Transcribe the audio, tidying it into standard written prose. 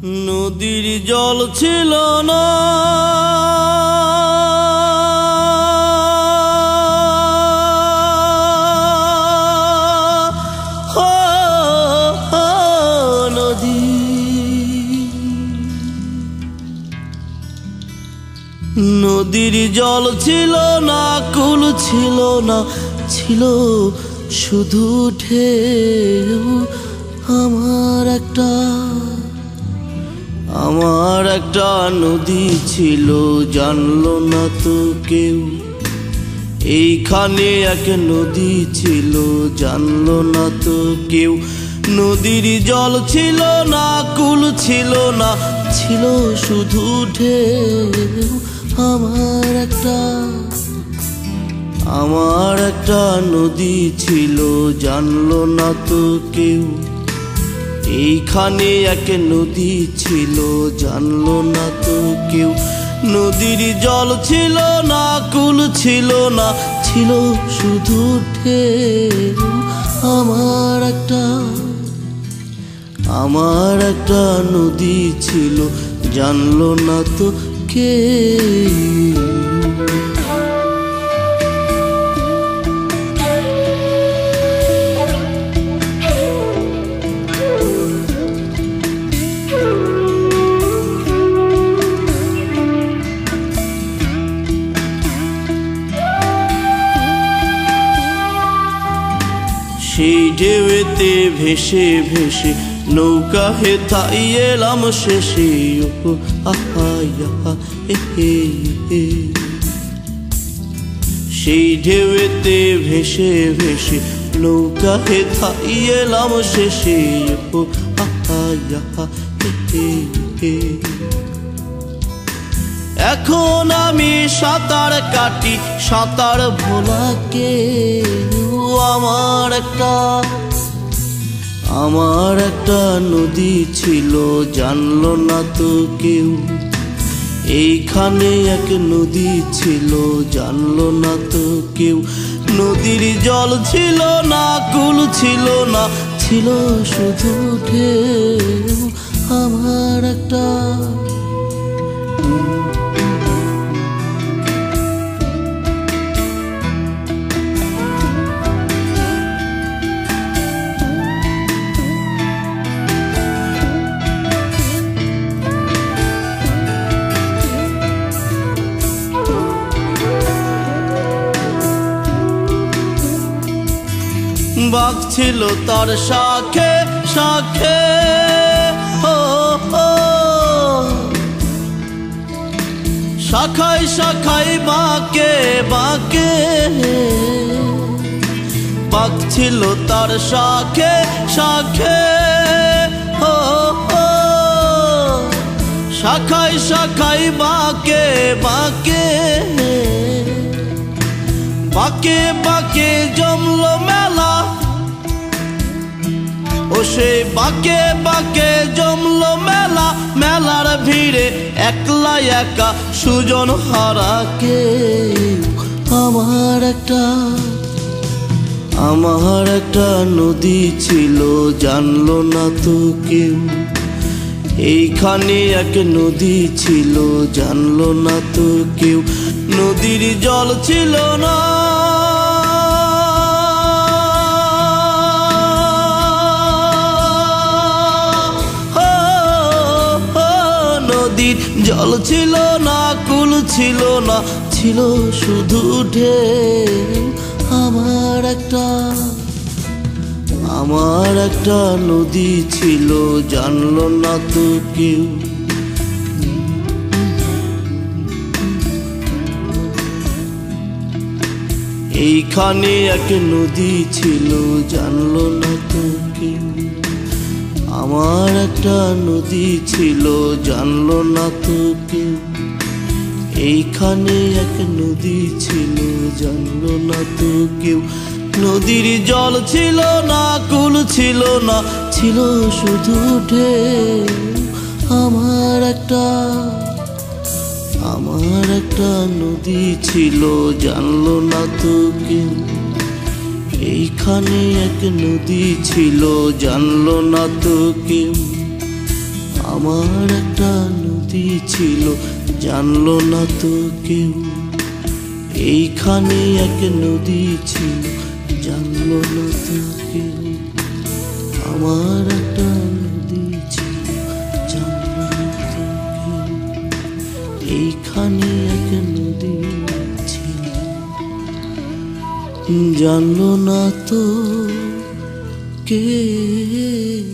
নদীর জল ছিল না, নদীর জল ছিল না, কুল ছিল না, ছিল শুধু ঢেউ। আমার একটা নদী ছিল, জানলো না তো কেউ। এইখানে এক নদী ছিল, জানলো না তো কেউ। নদীর জল ছিল না, কুল ছিল না, ছিল শুধু ঢেউ। আমার একটা নদী ছিল, জানলো না তো কেউ। এইখানে এক নদী ছিল, জানলো না তো কেউ। নদীর জল ছিল না, কুল ছিল না, ছিল শুধু ঢেউ। আমার একটা নদী ছিল, জানলো না তো কেউ। সেই ঢেউতে ভেসে ভেসে নৌকা হেথাই এলাম শেষে। সেই ঢেউতে ভেসে ভেসে নৌকা হেথাই এলাম শেষে। এখন আমি সাঁতার কাটি, সাঁতার ভোলাকে। আমার একটা নদী ছিল, জানলো না তো কেউ। এইখানে এক নদী ছিল, জানলো না তো কেউ। নদীর জল ছিল না, কুল ছিল না, ছিল শুধু ঢেউ। আমার একটা বাঘ ছিল তার শাখে শাখে, শাখায় শাখায় বাঁকে বাঁকে। বাঘ ছিল তার শাখে শাখে, শাখায় শাখায় বাঁকে বাঁকে। বাঁকে বাঁকে জমলো মেলা, ও সেই বাঁকে বাঁকে জমলো মেলা। মেলার ভিড়ে একলা একা সুজন হারা কেউ। আমার একটা নদী ছিল, জানলো না তো কেউ। এইখানে এক নদী ছিল, জানলো না তো কেউ। নদীর জল ছিল না, নদীর জল ছিল না, কুল ছিল না, ছিল শুধু ঢেউ। আমার একটা নদী ছিল, জানলো না তো কেউ। এইখানে এক নদী ছিল, জানলো না তো কেউ। আমার একটা নদী ছিল, জানলো না তো কেউ। এইখানে এক নদী ছিল, জানলো না তো কেউ। নদীর জল ছিল না, কুল ছিল না, ছিল শুধু ঢেউ। আমার একটা নদী ছিল, জানলো না তো কেউ। এইখানে এক নদী ছিল, জানলো না তো কেউ। আমার একটা নদী ছিল, জানলো না তো কেউ। এইখানে এক নদী ছিল, জানলো না তো কেউ। আমার একটা নদী ছিল, জানলো না তো কেউ। এইখানে এক নদী ছিল, জানলো না তো কেউ।